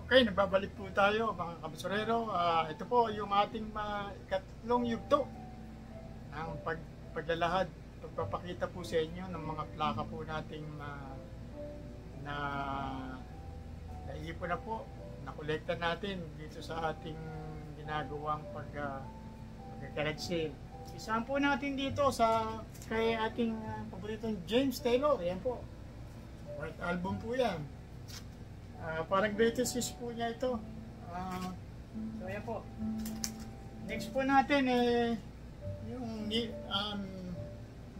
Okay, nagbabalik po tayo mga kabasurero. Ito po yung ating ikatlong yugto ng paglalahad, pagpapakita po sa inyo ng mga plaka po nating na naiipon na po, nakolekta natin dito sa ating ginagawang pag-garage sale. Isahan po natin dito sa kay ating paboritong James Taylor. Yan po, white album po yan. Parang greatest hits po niya ito. So yan po. Next po natin yung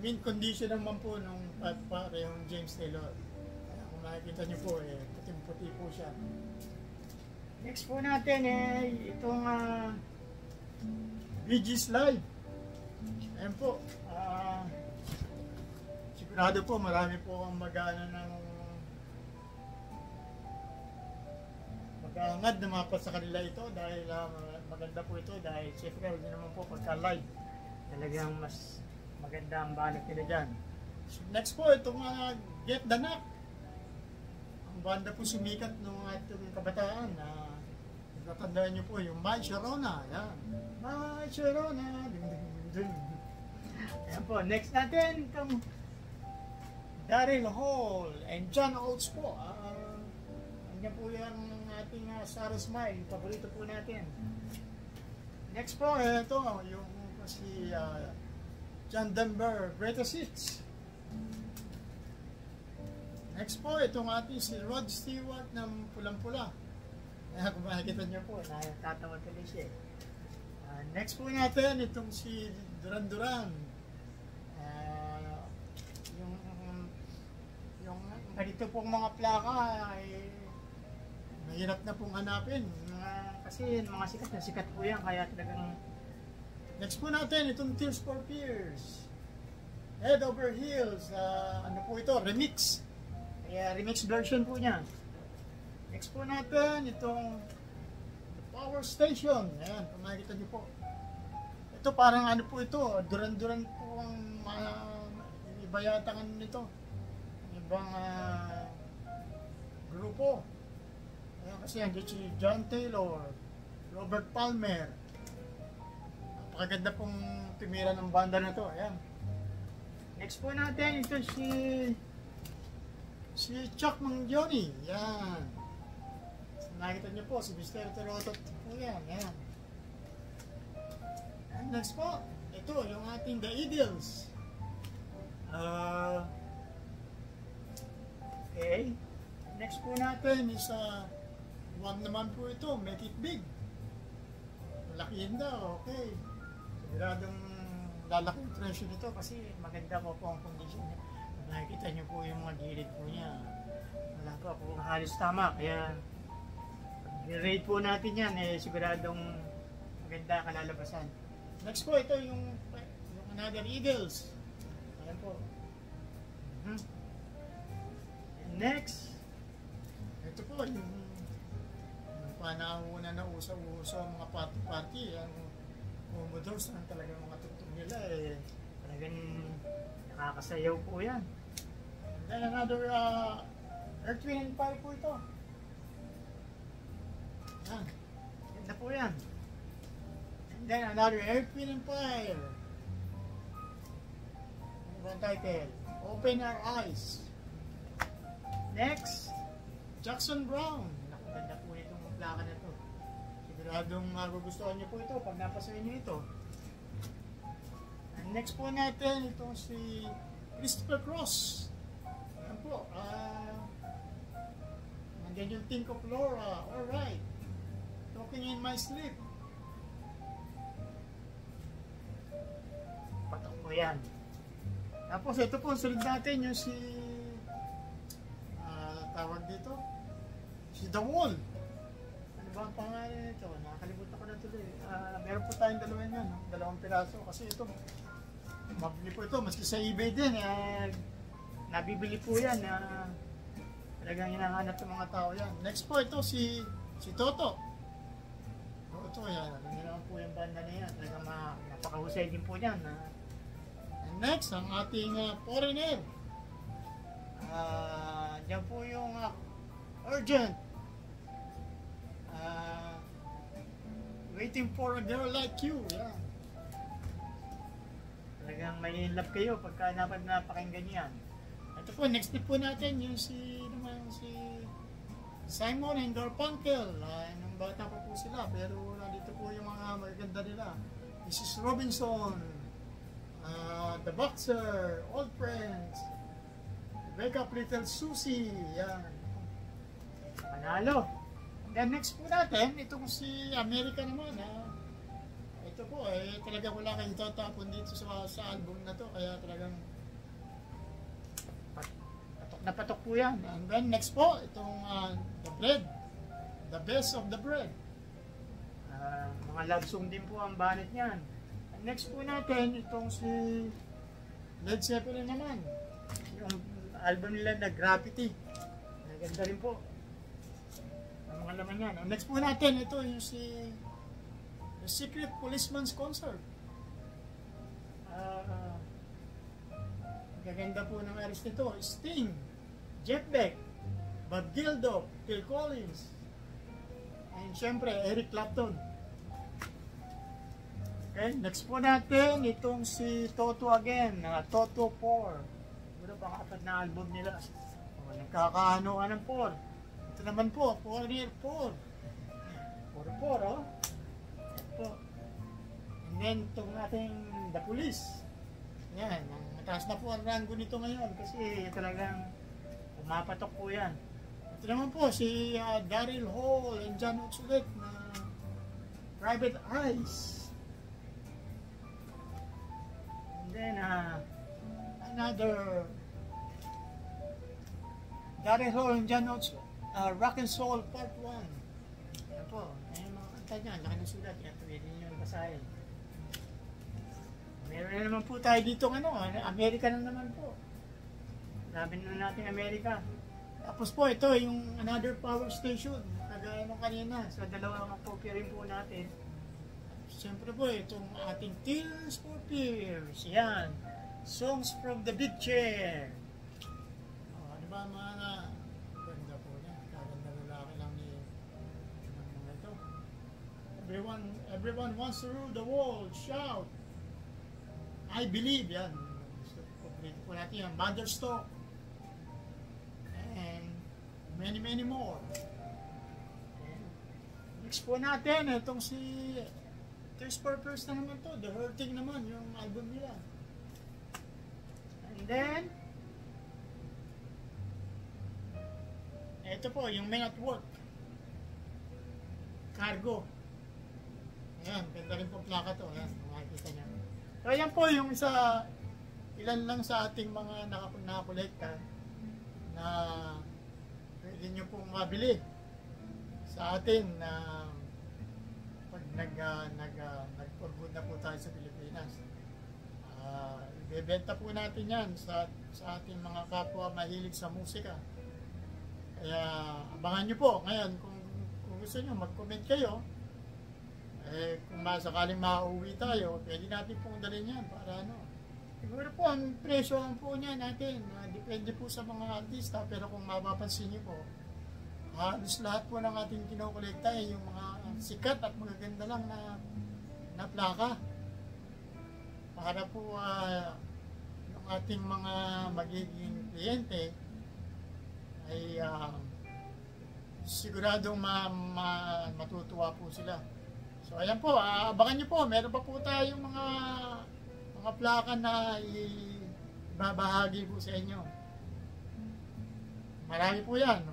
mint condition naman po nung yung James Taylor. Kung makikita niyo po puting-puti po siya. Next po natin itong Bee Gees Live. Ayan po. Sigurado po marami po ang mag-aano ng mag-aangad na mapat sa kanila ito dahil maganda po ito dahil siyempre hindi naman po pagka-live talagang mas maganda ang banat nila dyan. So, next po itong Get the Knock, ang banda po sumikat nung ating kabataan na natandaan nyo po yung My Sharona. Yan, My Sharona, ding ding ding. Ayan po, next natin itong Daryl Hall and John Oates po. Yan po yung ating Sarah Smile, paborito po natin. Next po, ito yung si John Denver, Greatest Hits. Next po, itong ating si Rod Stewart ng Pulang-Pula. Kung makikita nyo po, natatawa tuloy siya. Next po natin, itong si Duran Duran. Yung ganito pong mga plaka ay mahirap na pong hanapin kasi mga sikat po yan kaya talagang. Next po natin itong Tears for Fears, Head Over Heels, ano po ito, remix, kaya remix version po niya. Next po natin itong Power Station. Ayan, kung makikita niyo po, ito parang ano po ito, Duran-Duran po ang iba yata nito, ibang grupo. Ayan, kasi andyan si John Taylor, Robert Palmer. Napakaganda pong tumira ng banda na to. Ayan. Next po natin, ito si Chuck Mangione. Yan. So, nakita niyo po, si Mr. Torotot po yan. Ayan. And next po, ito, yung ating The Eagles. Okay. Next po natin is wag naman po ito, Make It Big. Malakihin daw, okay. Siguradong lalaki yung presyo nito kasi maganda po ang condition niya. Nakikita niyo po yung mga gilid po niya. Wala pa po halos tama, kaya i-rate po natin yan, siguradong maganda kalalabasan. Next po, ito yung Another Eagles. Ayan po. And next, ito po yung panahon na uso-uso ang mga party-party, ang Commodores ang talagang mga tugtog nila talagang nakakasayaw po yan. And then another Earth, Wind and Fire po ito. Yan, ganda po yan. And then another Earth, Wind and Fire. Ano ba ang title? Open Our Eyes. Next, Jackson Brown. Ganda po itong plaka na to. Siguradong magugustuhan niyo po ito pag napasaya niyo ito. And next po natin, itong si Christopher Cross. Ayan po. Nandiyan yung Think of Laura. Alright. Talking in My Sleep. Patok po yan. Tapos ito po, sunod natin yung si tawag dito, si The Wall. Ano ba ang pangalan nito? Nakakalimutan ko na tuloy. Meron po tayong dalawa yan, dalawang piraso. Kasi ito, mabili po ito, maski sa eBay din. Nabibili po yan. Talagang hinahanap ng mga tao yan. Next po, ito si Toto. Toto, yan. Alam niyo naman po yung banda na yan. Talagang napakahusay din po yan. And next, ang ating foreigner. Diyan po yung Urgent. Waiting for a girl like you. Yan. Talagang may in love kayo pagka napakinggan yan. Ito po, next tip po natin yung si Simon and Garfunkel. Nung bata pa po sila, pero nandito po yung mga magaganda nila. Mrs. Robinson, The Boxer, Old Friends, Wake Up Little Susie. Yan. Panalo. Then next po natin, itong si America naman. Ito po, talaga wala kayong tatapon dito sa album na to. Kaya talagang patok na patok po yan. And then next po, itong The Bread. The Best of the Bread. Mga love song din po ang banit niyan. And next po natin, itong si Led Zeppelin naman. Yung album nila na Gravity. Maganda rin po. Ang mga laman yan. Next po natin, ito yung si The Secret Policeman's Concert. Gaganda po ng artist nito. Sting, Jeff Beck, Bob Geldof, Phil Collins, and syempre Eric Clapton. Okay, next po natin itong si Toto again, Toto 4. Siguro pang-apat na album nila. Nagkakaano ng 4. Ito naman po, 4 year 4. 4, oh. Po. And then itong ating The Police. Yan, mataas na po ang rango nito ngayon kasi talagang pumapatok po yan. Ito naman po si Daryl Hall and John Oates na Private Eyes. And then another Daryl Hall and John Oates, Rock and Soul Part 1. Yan po, yung mga kanta niya, laki ng sulat, yan pwede nyo basahin. Meron na naman po tayo dito, America na naman po. Laban na natin America. Tapos po, ito yung another power station, kagaya nung kanina, sa dalawang kopya rin po natin. Siyempre po, itong ating Tears for Fears, yan. Songs from the Big Chair. Ano ba mga ganda po niya, kaganda lalaki lang ni mga ito. Everyone wants to rule the world, shout. I believe, yan. Complete po natin yan. Mother's Talk. And many more. And next po natin, itong si Tears for Fears na naman to. The Hurting naman, yung album nila. And then, ito po, yung Men at Work. Cargo. Ayan, ganda rin po plaka to. Ayan, makikita niya. So, ayan po yung ilan lang sa ating mga nakakolekta na pwede nyo pong mabili sa atin na pag nag-for good na po tayo sa Pilipinas. Ibebenta po natin yan sa ating mga kapwa mahilig sa musika. Kaya abangan nyo po ngayon kung gusto nyo mag-comment kayo. Kung sakaling makauwi tayo, pwede natin pong dalhin yan para siguro po ang presyo lang po niya natin, depende po sa mga artista, pero kung mapapansin niyo po, halos lahat po ng ating kinokolekta yung mga sikat at magaganda lang na plaka para po yung ating mga magiging kliyente ay siguradong matutuwa po sila. So ayan po, abangan nyo po, meron pa po tayong mga plaka na ibabahagi po sa inyo. Marami po yan.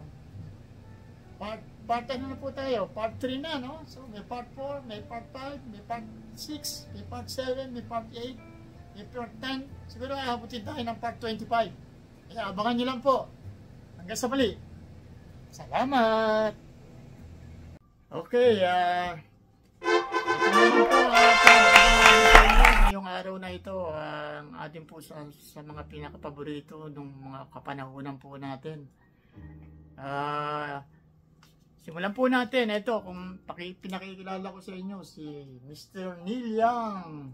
Part ano na po tayo? Part 3 na, no? So may part 4, may part 5, may part 6, may part 7, may part 8, may part 10. Siguro abutin tayo ng part 25. Kaya abangan nyo lang po. Hanggang sa muli. Salamat! Okay, ito naman po ngayong araw na ito ang ating po sa mga pinakapaborito ng mga kapanahunan po natin. Simulan po natin ito kung pinakikilala ko sa inyo si Mr. Neil Young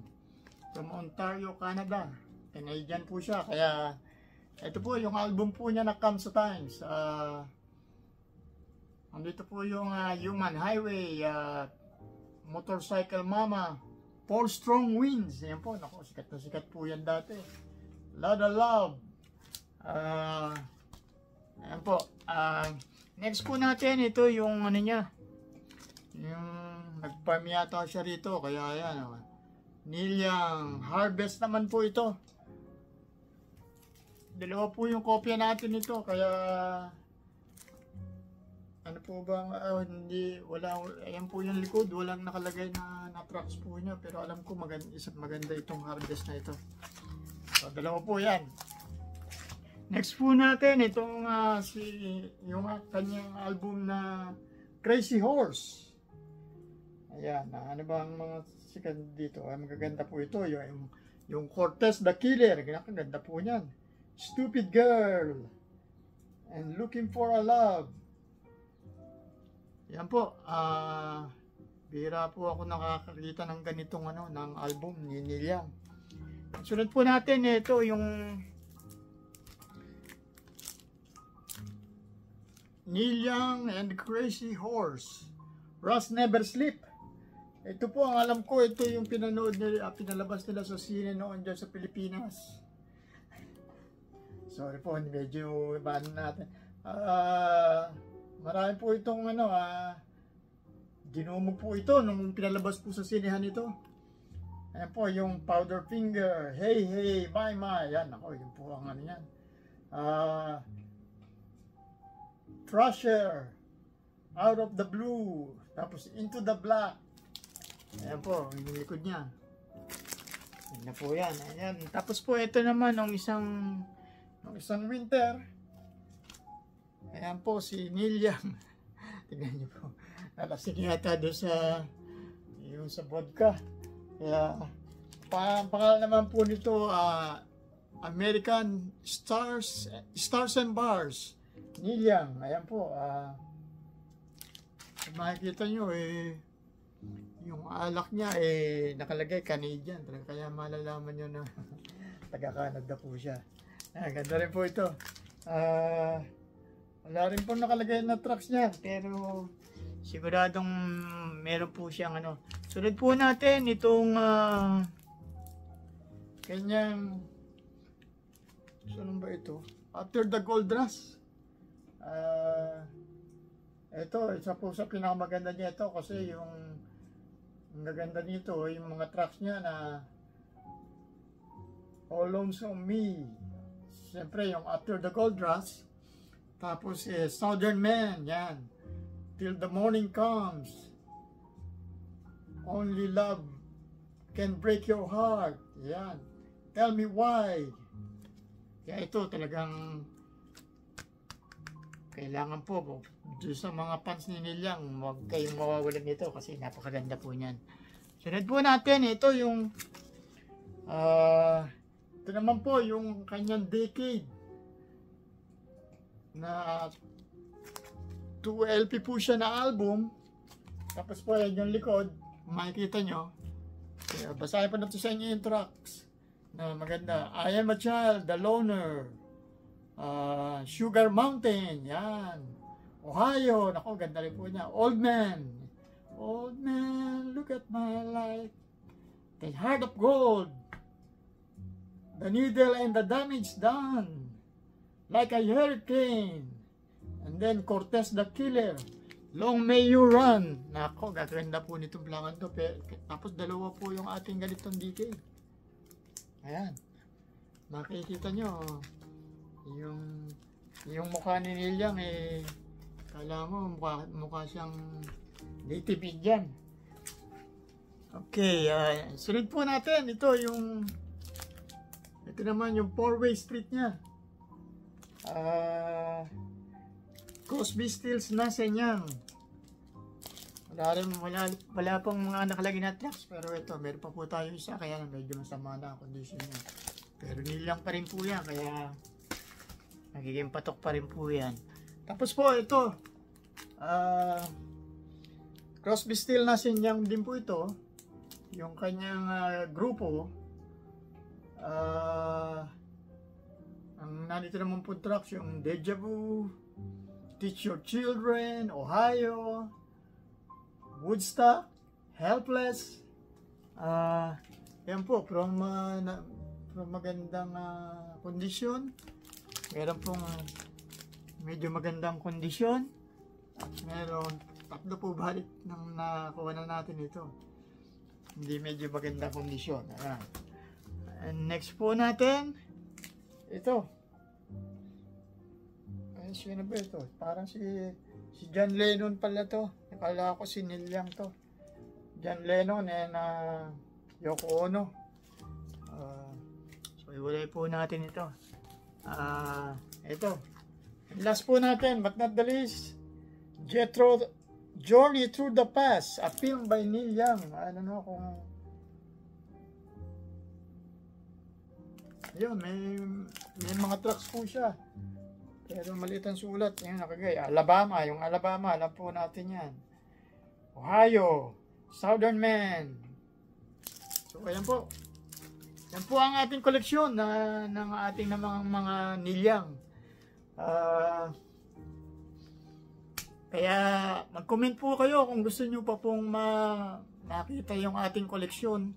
from Ontario, Canada. Canadian po siya, kaya ito po yung album po niya na Come Sometimes. Andito po yung Human Highway, Motorcycle Mama, Four Strong Winds. Ayan po, naku, sikat na sikat po yan dati. Lada Love. Ayan po. Next po natin, ito yung ano niya. Yung nag-farm yata siya rito. Kaya ayan. Nilyang Harvest naman po ito. Dalawa po yung kopya natin nito. Kaya ano po bang, hindi, wala, ayan po yung likod, walang nakalagay na tracks po niya, pero alam ko maganda itong Harvest na ito. So, dalawa po yan. Next po natin, itong yung kanyang album na Crazy Horse. Ayan, ano ba ang mga sikat dito? Magaganda po ito, yung Cortez the Killer, ganda po niyan. Stupid Girl, and Looking for a Love. Yan po, bihira po ako nakakakita ng ganitong ng album ni Neil Young. Sunod po natin, ito yung Neil Young and the Crazy Horse, Rust Never Sleep. Ito po, ang alam ko, ito yung pinalabas nila sa sine noon dyan sa Pilipinas. Sorry po, medyo ibaan natin. Marami po itong dinumog po ito nung pinalabas po sa sinehan ito. Ayan po, yung Powder Finger, Hey Hey, My My. Yan, ako, yun po ang yan. Thrasher, Out of the Blue, tapos Into the Black. Ayan po, yung likod niya. Yan na po yan. Ayan. Tapos po, ito naman, ng isang winter. Ayan po, si Neil Young. Tignan niyo po. Nalasing yata doon sa vodka. Kaya, pangalan naman po nito, American Stars and Bars. Neil Young. Ayan po. Makikita nyo, yung alak niya, nakalagay Canadian. Kaya malalaman nyo na taga-Canada po siya. Ganda rin po ito. Wala rin po nakalagay na tracks niya, pero siguradong meron po siyang Sunod po natin itong kanyang, saan ba ito? After the Gold Rush. Ito, isa po sa pinakamaganda niya ito kasi yung gaganda nito, yung mga tracks niya na All Lonesome Me. Siyempre, yung After the Gold Rush. Tapos Southern Man, yan. Till the Morning Comes. Only Love Can Break Your Heart. Yan. Tell Me Why. Kaya ito talagang kailangan po sa mga fans ni Neil Young, huwag kayong mawawalan nito kasi napakaganda po niyan. Sunod po natin, ito yung ito naman po yung kanyang Decade na 2 LP po siya na album. Tapos po yan yung likod, makikita nyo. Kaya basahin po natin sa inyo yung tracks na maganda. I Am a Child, The Loner, Sugar Mountain, yan. Ohio, nako, ganda rin po niya. Old Man, Look at My Life. The Heart of Gold, The Needle and the Damage Done, Like a Hurricane, and then Cortez the Killer, Long May You Run. Nako, gaganda po nitong blangan to. Tapos dalawa po yung ating ganitong Decade. Ayan. Makikita nyo, yung mukha ni Neil Young, kala mo mukha siyang native Indian. Okay, sunod po natin. Ito naman yung 4-way street niya. Crosby, Stills, Nasen Young. Wala pong mga nakalagay na tracks, pero ito, meron pa po tayo isa, kaya medyo masama na ang condition niya. Pero Neil Young pa rin po yan, kaya nagiging patok pa rin po yan. Tapos po, ito, Crosby, Stills, Nasen Young din po ito. Yung kanyang grupo, ang nandito naman po tracks, yung Deja Vu, Teach Your Children, Ohio, Woodstock, helpless. Yan po, from magandang kondisyon. Meron pong medyo magandang kondisyon. Meron tatlo po balik nang nakuha na natin ito. Hindi medyo magandang kondisyon. Ayan. And next po natin, ito. Ay, sino ba ito? Parang si John Lennon pala to. Akala ko si Neil Young to. John Lennon and Yoko Ono. So, iwalay po natin ito. Ito. Last po natin, but not the least, Jethro Journey Through the Past, a film by Neil Young. Ano no, kung... Ayun, may mga tracks po siya. Pero maliit ang sulat. Ayun, nakagay. Alabama, yung Alabama, alam po natin yan. Ohio, Southern Man. So, ayan po. Yan po ang ating koleksyon ng ating mga Neil Young. Kaya mag-comment po kayo kung gusto nyo pa pong makita yung ating koleksyon.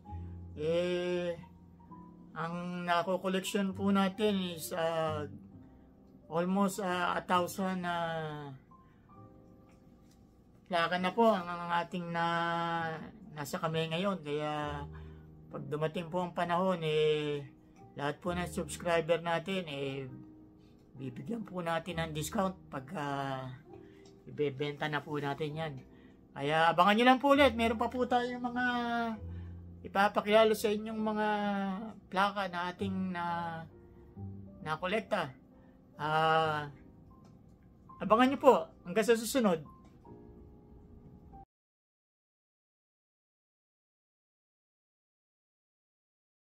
Ang nako-collection po natin is almost 1,000 plaka na po ang ating nasa kami ngayon. Kaya pag dumating po ang panahon, lahat po ng subscriber natin, bibigyan po natin ng discount pag ibebenta na po natin yan. Kaya abangan nyo lang po ulit. Meron pa po tayong mga ipapakilala sa inyong mga plaka na ating na kolekta. Abangan nyo po hanggang sa susunod.